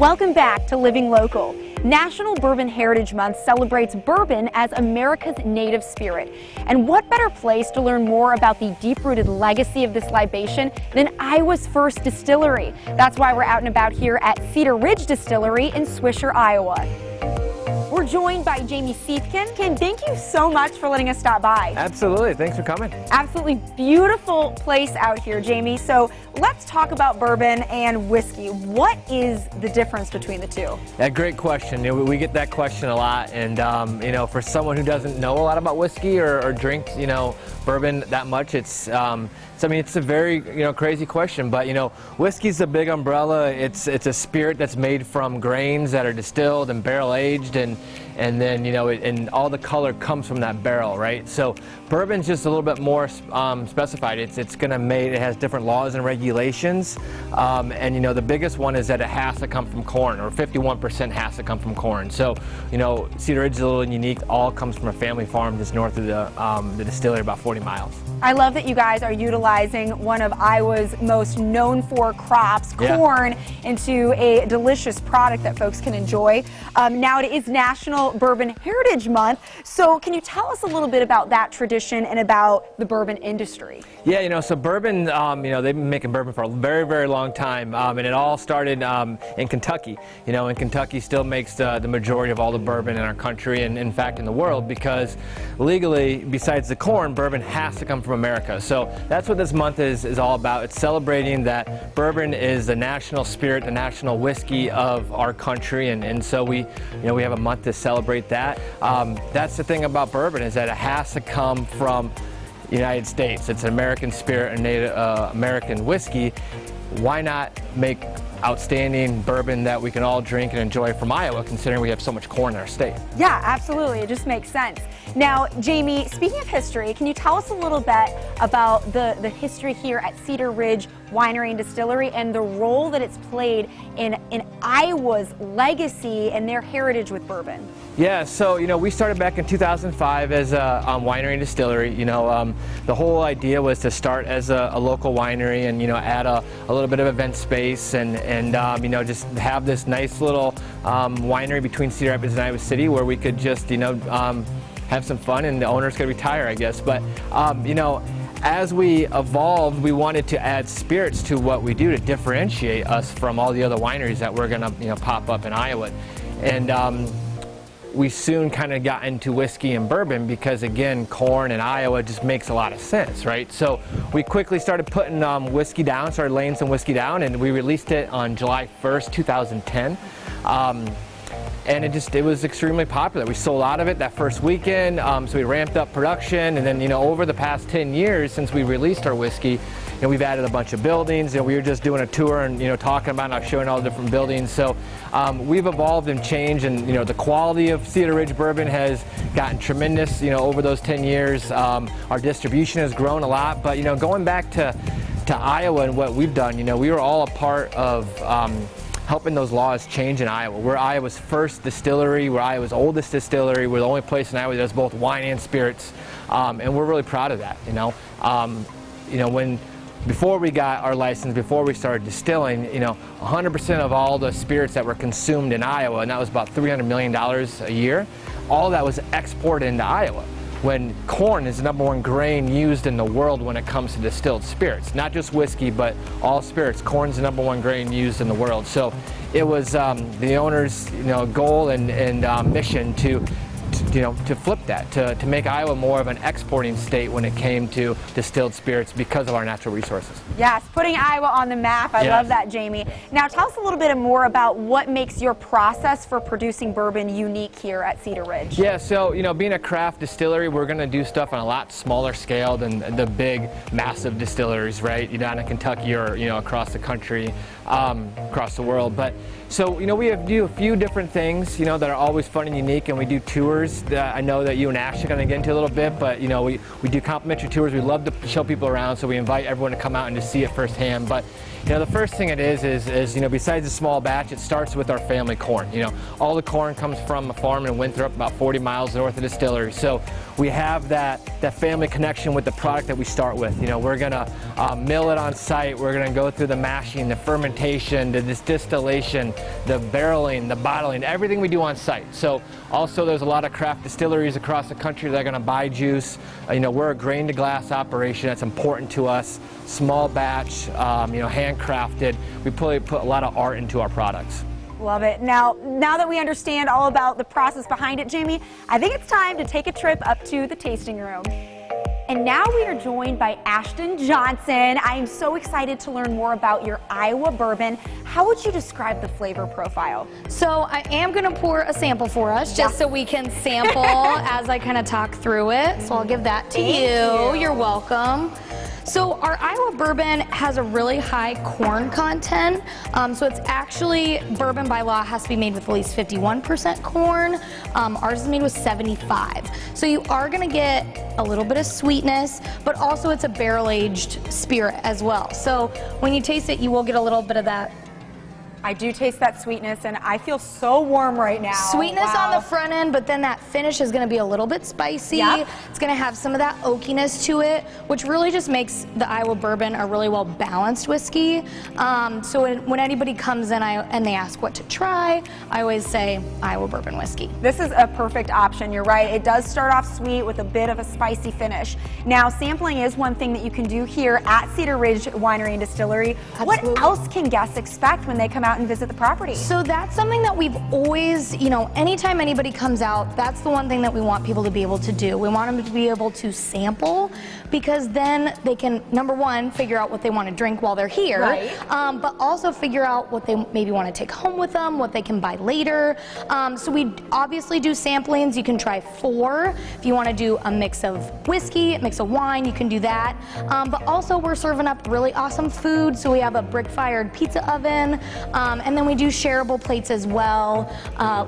Welcome back to Living Local. National Bourbon Heritage Month celebrates bourbon as America's native spirit. And what better place to learn more about the deep-rooted legacy of this libation than Iowa's first distillery? That's why we're out and about here at Cedar Ridge Distillery in Swisher, Iowa. We're joined by Jamie Siefkin. Ken, thank you so much for letting us stop by. Absolutely. Thanks for coming. Absolutely beautiful place out here, Jamie. So let's talk about bourbon and whiskey. What is the difference between the two? Yeah, great question. We get that question a lot, and for someone who doesn't know a lot about whiskey or drink, bourbon that much, it's a very crazy question. But whiskey's a big umbrella. It's a spirit that's made from grains that are distilled and barrel aged, and then and all the color comes from that barrel, right? So bourbon's just a little bit more specified. It has different laws and regulations, and the biggest one is that it has to come from corn, or 51% has to come from corn. So Cedar Ridge is a little unique. All comes from a family farm just north of the distillery, about 40 miles. I love that you guys are utilizing one of Iowa's most known for crops, corn, into a delicious product that folks can enjoy. Now it is National Bourbon Heritage Month, so can you tell us a little bit about that tradition and about the bourbon industry? Yeah, so bourbon, they've been making bourbon for a very, very long time, and it all started in Kentucky. And Kentucky still makes the majority of all the bourbon in our country, and in fact in the world, because legally, besides the corn, bourbon has to come from America. So that's what this month is all about. It's celebrating that bourbon is the national spirit, the national whiskey of our country, and so we have a month to celebrate that. That's the thing about bourbon, is that it has to come from the United States. It's an American spirit and Native American whiskey. Why not make outstanding bourbon that we can all drink and enjoy from Iowa, considering we have so much corn in our state? Yeah, absolutely. It just makes sense. Now, Jamie, speaking of history, can you tell us a little bit about the history here at Cedar Ridge Winery and Distillery and the role that it's played in Iowa's legacy and their heritage with bourbon? Yeah, so we started back in 2005 as a winery and distillery. The whole idea was to start as a local winery and add a little bit of event space and just have this nice little winery between Cedar Rapids and Iowa City where we could just have some fun, and the owners could retire, I guess. But as we evolved, we wanted to add spirits to what we do to differentiate us from all the other wineries that were going to pop up in Iowa. And we soon kind of got into whiskey and bourbon because, again, corn in Iowa just makes a lot of sense, right? So we quickly started putting whiskey down, started laying some whiskey down, and we released it on July 1st, 2010. And it was extremely popular. We sold out of it that first weekend, so we ramped up production, and then over the past 10 years since we released our whiskey, we've added a bunch of buildings. We were just doing a tour and talking about and showing all the different buildings. So we've evolved and changed, and the quality of Cedar Ridge bourbon has gotten tremendous over those 10 years. Our distribution has grown a lot, but going back to Iowa and what we've done, we were all a part of helping those laws change in Iowa. We're Iowa's first distillery. We're Iowa's oldest distillery. We're the only place in Iowa that does both wine and spirits, and we're really proud of that. Before we got our license, before we started distilling, 100% of all the spirits that were consumed in Iowa, and that was about $300 million a year, all that was exported into Iowa, when corn is the #1 grain used in the world when it comes to distilled spirits. Not just whiskey, but all spirits. Corn's the #1 grain used in the world. So it was the owner's goal and mission to flip that, to make Iowa more of an exporting state when it came to distilled spirits because of our natural resources. Yes, putting Iowa on the map. I love that, Jamie. Now tell us a little bit more about what makes your process for producing bourbon unique here at Cedar Ridge. Yeah, so being a craft distillery, we're going to do stuff on a lot smaller scale than the big, massive distilleries, right? Down in Kentucky or across the country, across the world. But so we do a few different things that are always fun and unique, and we do tours that I know that you and Ash are going to get into a little bit. But we do complimentary tours. We love to show people around, so we invite everyone to come out and to see it firsthand. But the first thing it is besides a small batch, it starts with our family corn. All the corn comes from a farm in Winthrop, about 40 miles north of the distillery. So we have that family connection with the product that we start with. You know, we're gonna mill it on site. We're gonna go through the mashing, the fermentation, the distillation, the barreling, the bottling, everything we do on site. So also there's a lot of craft distilleries across the country that are gonna buy juice. You know, we're a grain to glass operation. That's important to us. Small batch, you know, handcrafted. We put a lot of art into our products. Love it. Now that we understand all about the process behind it, Jamie, I think it's time to take a trip up to the tasting room. And now we are joined by Ashton Johnson. I am so excited to learn more about your Iowa bourbon. How would you describe the flavor profile? So I am going to pour a sample for us just so we can sample as I kind of talk through it. So I'll give that to you. You're welcome. So our Iowa bourbon has a really high corn content. So it's actually, bourbon by law has to be made with at least 51% corn. Ours is made with 75. So you are gonna get a little bit of sweetness, but also it's a barrel-aged spirit as well. So when you taste it, you will get a little bit of that. I do taste that sweetness, and I feel so warm right now. Sweetness on the front end, but then that finish is going to be a little bit spicy. Yep. It's going to have some of that oakiness to it, which really just makes the Iowa bourbon a really well-balanced whiskey. So when anybody comes in and they ask what to try, I always say Iowa bourbon whiskey. This is a perfect option. You're right. It does start off sweet with a bit of a spicy finish. Now, sampling is one thing that you can do here at Cedar Ridge Winery and Distillery. Absolutely. What else can guests expect when they come out and visit the property? So that's something that we've always, you know, anytime anybody comes out, that's the one thing that we want people to be able to do. We want them to be able to sample, because then they can, number one, figure out what they want to drink while they're here, right. But also figure out what they maybe want to take home with them, what they can buy later. So we obviously do samplings. You can try 4. If you want to do a mix of whiskey, a mix of wine, you can do that. But also we're serving up really awesome food. So we have a brick-fired pizza oven, and then we do shareable plates as well.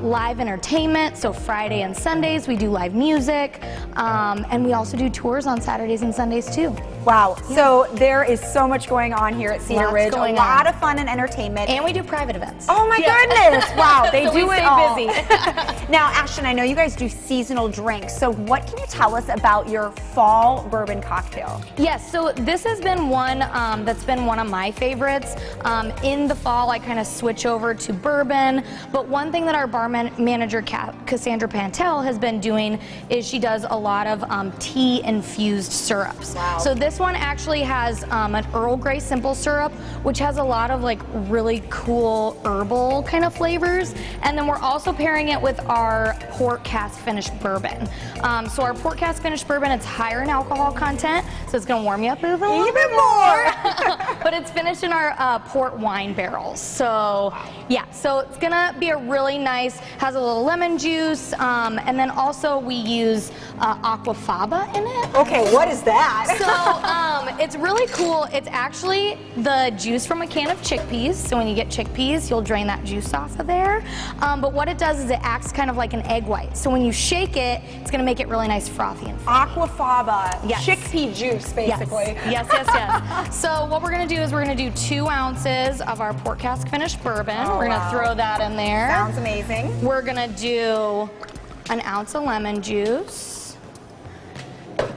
Live entertainment, so Friday and Sundays we do live music, and we also do tours on Saturdays and Sundays too. Wow, so there is so much going on here at Cedar Ridge. A lot of fun and entertainment. And we do private events. Oh my goodness, wow, they So do we it stay all. busy. Now, Ashton, I know you guys do seasonal drinks, so what can you tell us about your fall bourbon cocktail? Yes, so this has been one that's been one of my favorites. In the fall, I kind of switch over to bourbon, but one thing that our bar manager, Cassandra Pantel, has been doing is she does a lot of tea-infused syrups. Wow. So this one actually has an Earl Grey simple syrup, which has a lot of like really cool herbal kind of flavors, and then we're also pairing it with our port cask finished bourbon. So our port cask finished bourbon, it's higher in alcohol content, so it's going to warm you up even more. But it's finished in our port wine barrels. So yeah, so it's going to be a really nice, has a little lemon juice, and then also we use aquafaba in it. Okay, what is that? So it's really cool. It's actually the juice from a can of chickpeas. So when you get chickpeas, you'll drain that juice off of there. But what it does is it acts kind of like an egg white. So when you shake it, it's going to make it really nice, frothy and fun. Aquafaba, Yes. chickpea juice, basically. Yes, yes, yes. So what we're going to do is we're going to do 2 ounces of our port cask finished bourbon. Oh, we're going to wow. throw that in there. Sounds amazing. We're going to do an ounce of lemon juice.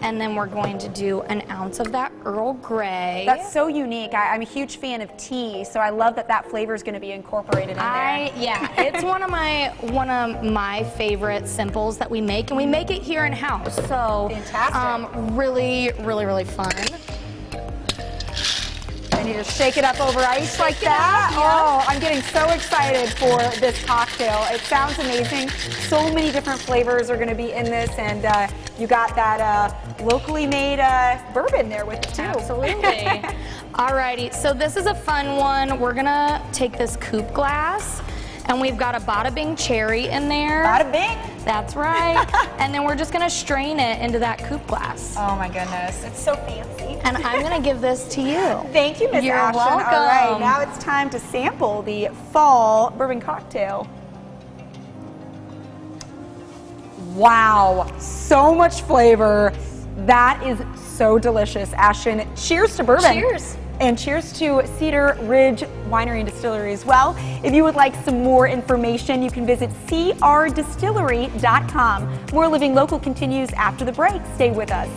And then we're going to do an ounce of that Earl Grey. That's so unique. I'm a huge fan of tea, so I love that flavor is going to be incorporated in there. Yeah, it's one of my favorite simples that we make, and we make it here in house. So Fantastic. Really, really, really fun. I need to shake it up over ice like that. Oh, I'm getting so excited for this cocktail. It sounds amazing. So many different flavors are going to be in this, and you got that locally made bourbon there with it too. Absolutely. Alrighty, so this is a fun one. We're gonna take this coupe glass, and we've got a Bada Bing cherry in there. Bada bing. That's right. And then we're just gonna strain it into that coupe glass. Oh my goodness, it's so fancy. And I'm gonna give this to you. Thank you, Miss You're Ashton. welcome. All right, now it's time to sample the fall bourbon cocktail. Wow, so much flavor. That is so delicious. Ashton, cheers to bourbon. Cheers. And cheers to Cedar Ridge Winery and Distillery as well. If you would like some more information, you can visit crdistillery.com. More Living Local continues after the break. Stay with us.